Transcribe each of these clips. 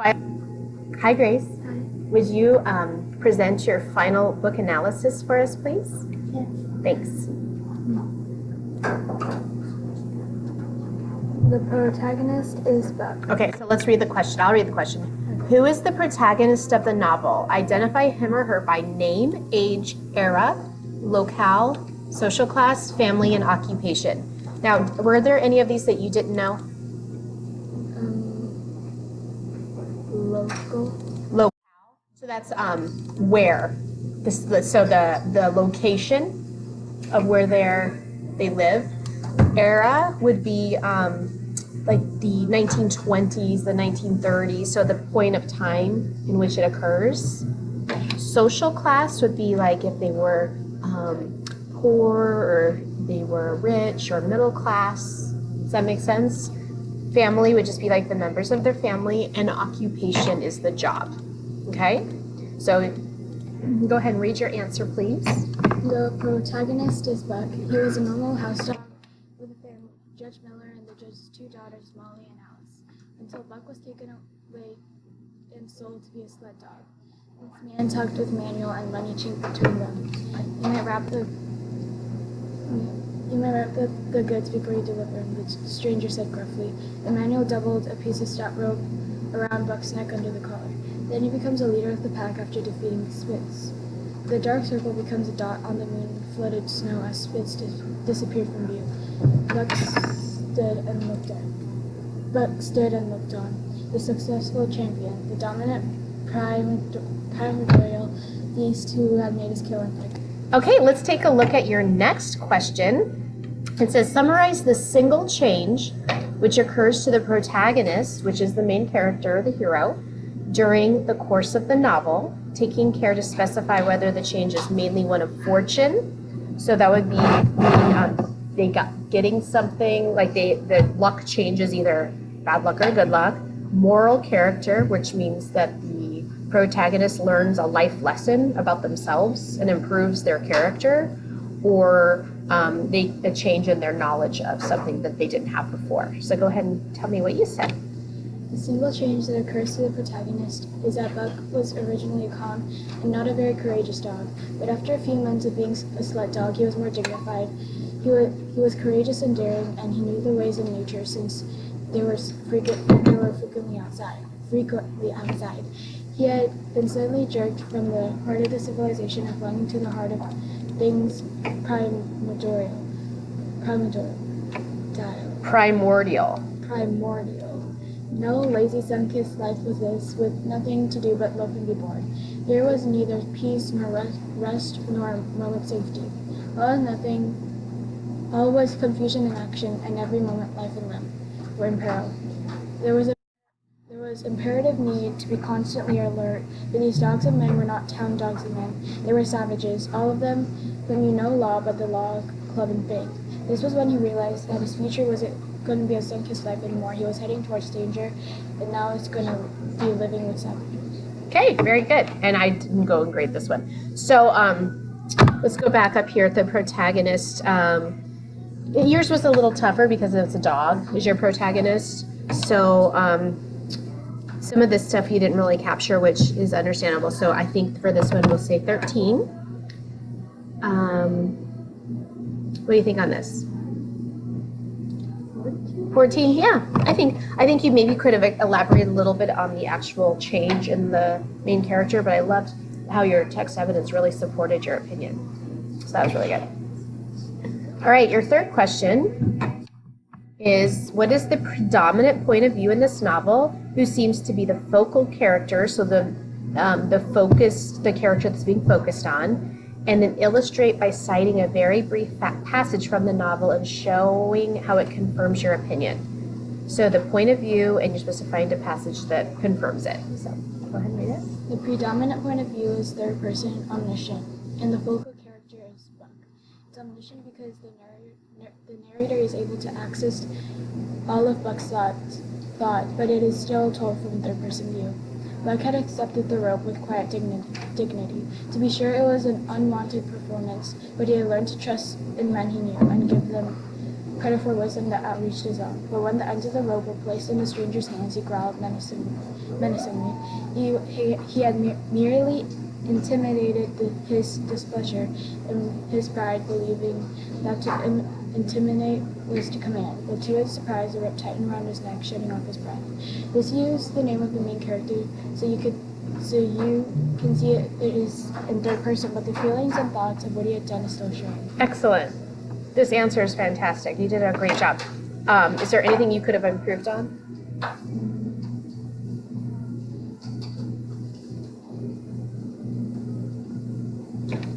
Hi, Grace. Hi. Would you present your final book analysis for us, please? Yes. Thanks. The protagonist is Buck. Okay, so let's read the question. I'll read the question. Who is the protagonist of the novel? Identify him or her by name, age, era, locale, social class, family, and occupation. Now, were there any of these that you didn't know? Local. Locale. So that's where. So the location of where they live. Era would be like the 1920s, the 1930s, so the point of time in which it occurs. Social class would be like if they were poor or they were rich or middle class. Does that make sense? Family would just be like the members of their family, and occupation is the job. Okay? So go ahead and read your answer, please. The protagonist is Buck. He was a normal house dog with a family, Judge Miller and the judge's two daughters, Molly and Alice, until Buck was taken away and sold to be a sled dog. This man talked with Manuel and money chinked between them. You might wrap the goods before you deliver them, the stranger said gruffly. Manuel doubled a piece of stout rope around Buck's neck under the collar. Then he becomes a leader of the pack after defeating Spitz. The dark circle becomes a dot on the moon-flooded snow as Spitz disappeared from view. Buck stood and looked on. The successful champion, the dominant primordial beast who had made his killing pick. Okay, let's take a look at your next question. It says, summarize the single change which occurs to the protagonist, which is the main character, the hero, during the course of the novel, taking care to specify whether the change is mainly one of fortune. So that would be they got getting something, like the luck changes, either bad luck or good luck. Moral character, which means that the protagonist learns a life lesson about themselves and improves their character, or a change in their knowledge of something that they didn't have before. So go ahead and tell me what you said. The single change that occurs to the protagonist is that Buck was originally a calm and not a very courageous dog, but after a few months of being a sled dog, he was more dignified. He was courageous and daring, and he knew the ways of nature since they were frequently outside. He had been suddenly jerked from the heart of the civilization and flung into the heart of things primordial. No lazy sun-kissed life was this, with nothing to do but loaf and be bored. Here was neither peace nor rest nor moment safety. All was confusion and action, and every moment life and limb were in peril. There was imperative need to be constantly alert, for these dogs and men were not town dogs and men. They were savages, all of them who knew no law but the law of club and faith. This was when he realized that his future wasn't going to be a sun-kissed life anymore. He was heading towards danger, and now it's going to be living with savages. Okay, very good. And I didn't go and grade this one. So let's go back up here at the protagonist. Yours was a little tougher because it's a dog, is your protagonist. So some of this stuff you didn't really capture, which is understandable. So I think for this one, we'll say 13. What do you think on this? 14, yeah. I think you maybe could have elaborated a little bit on the actual change in the main character, but I loved how your text evidence really supported your opinion. So that was really good. All right, your third question is, what is the predominant point of view in this novel? Who seems to be the focal character, so the character that's being focused on, and then illustrate by citing a very brief passage from the novel and showing how it confirms your opinion. So the point of view, and you're supposed to find a passage that confirms it. So go ahead and read it. The predominant point of view is third person omniscient, and the focal character is Buck. It's omniscient because the narrator is able to access all of Buck's thought, but it is still told from third person view. Buck had accepted the rope with quiet dignity. To be sure, it was an unwanted performance, but he had learned to trust in men he knew and give them credit for wisdom that outreached his own. But when the ends of the rope were placed in the stranger's hands, he growled menacingly. He had merely intimidated his displeasure and his pride, believing that to intimidate was to command. But to his surprise, the rope tightened around his neck, shutting off his breath. This used the name of the main character so you can see it is in third person, but the feelings and thoughts of what he had done is still showing. Excellent. This answer is fantastic. You did a great job. Is there anything you could have improved on?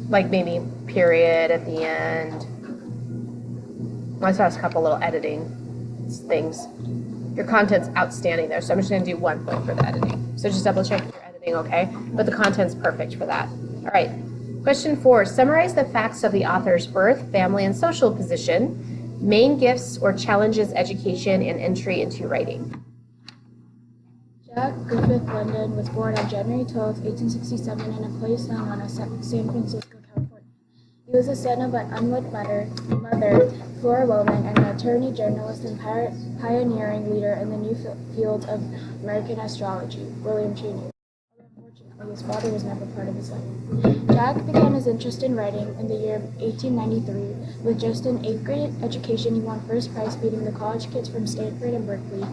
Like maybe period at the end. I saw a couple little editing things. Your content's outstanding there, so I'm just going to do 1 point for the editing. So just double check your editing, okay? But the content's perfect for that. All right. Question 4. Summarize the facts of the author's birth, family, and social position, main gifts or challenges, education, and entry into writing. Jack Griffith London was born on January 12, 1867 in a place known as San Francisco, California. He was the son of an unwed mother, Flora Wellman, and an attorney, journalist, and pioneering leader in the new field of American astrology, William Cheney. Unfortunately, his father was never part of his life. Jack began his interest in writing in the year 1893. With just an 8th grade education, he won first prize beating the college kids from Stanford and Berkeley.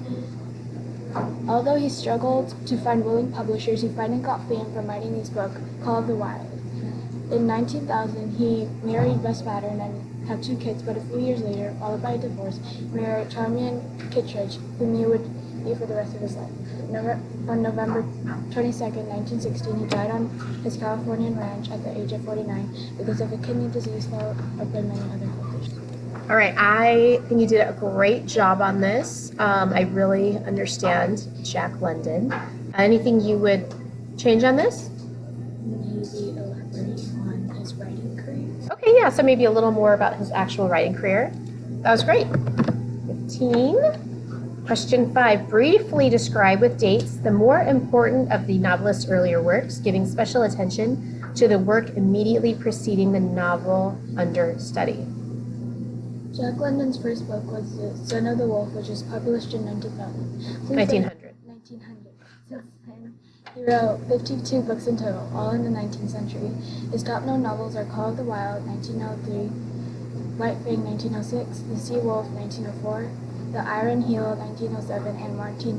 Although he struggled to find willing publishers, he finally got fame from writing his book, Call of the Wild. In 19,000, he married Bess Pattern and had 2 kids, but a few years later, followed by a divorce, he married Charmian Kittredge, whom he would be for the rest of his life. On November 22, 1916, he died on his Californian ranch at the age of 49 because of a kidney disease, followed by many other conditions. All right, I think you did a great job on this. I really understand Jack London. Anything you would change on this? Maybe elaborate on his writing career. Okay, yeah, so maybe a little more about his actual writing career. That was great. 15. Question 5. Briefly describe with dates the more important of the novelist's earlier works, giving special attention to the work immediately preceding the novel under study. Jack London's first book was The Son of the Wolf, which was published in 1900. 1900. Since then, he wrote 52 books in total, all in the 19th century. His top-known novels are Call of the Wild, 1903, White Fang, 1906, The Sea Wolf, 1904, The Iron Heel, 1907, and Martin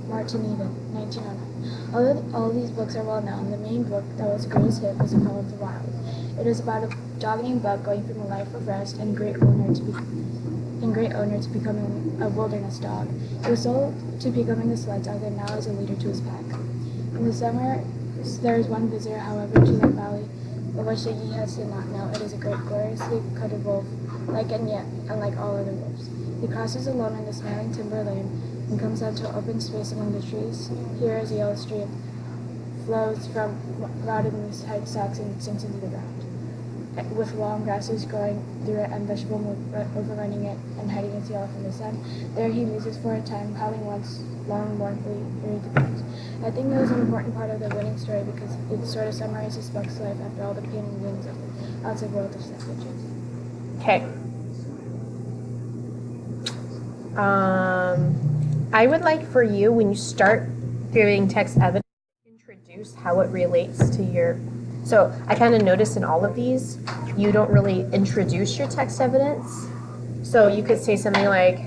Eden, 1909. Although all these books are well known, the main book that was a greatest hit was The Call of the Wild. It is about a dog named Buck going from a life of rest and great owner to becoming a wilderness dog. He was sold to becoming a sled dog and now is a leader to his pack. In the summer, there is one visitor, however, to that valley, of which he has to not know. It is a great, gloriously coated wolf, like and yet unlike all other wolves. He crosses alone in the smiling timber lane and comes out to an open space among the trees. Here is a yellow stream, flows from rotted moose hide sacks and sinks into the ground, with long grasses growing through it and vegetable overrunning it and hiding its yellow from the sun. There he muses for a time, howling once long mournfully ere he departs. I think that was an important part of the winning story because it sort of summarizes Buck's life after all the pain and wounds of the outside world of savages. Okay. I would like for you, when you start giving text evidence, introduce how it relates to your... So I kind of noticed in all of these, you don't really introduce your text evidence. So you could say something like,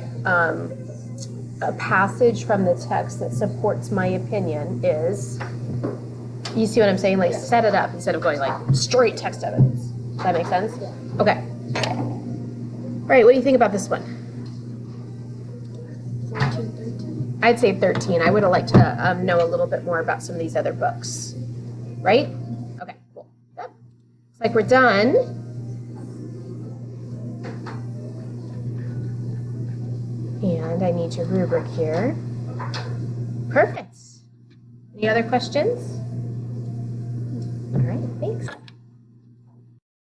a passage from the text that supports my opinion is... You see what I'm saying? Like, set it up instead of going like straight text evidence. Does that make sense? Yeah. Okay. All right, what do you think about this one? 14, 13. I'd say 13. I would have liked to know a little bit more about some of these other books. Right? Okay, cool. Yep. Looks like we're done. And I need your rubric here. Perfect. Any other questions? All right, thanks.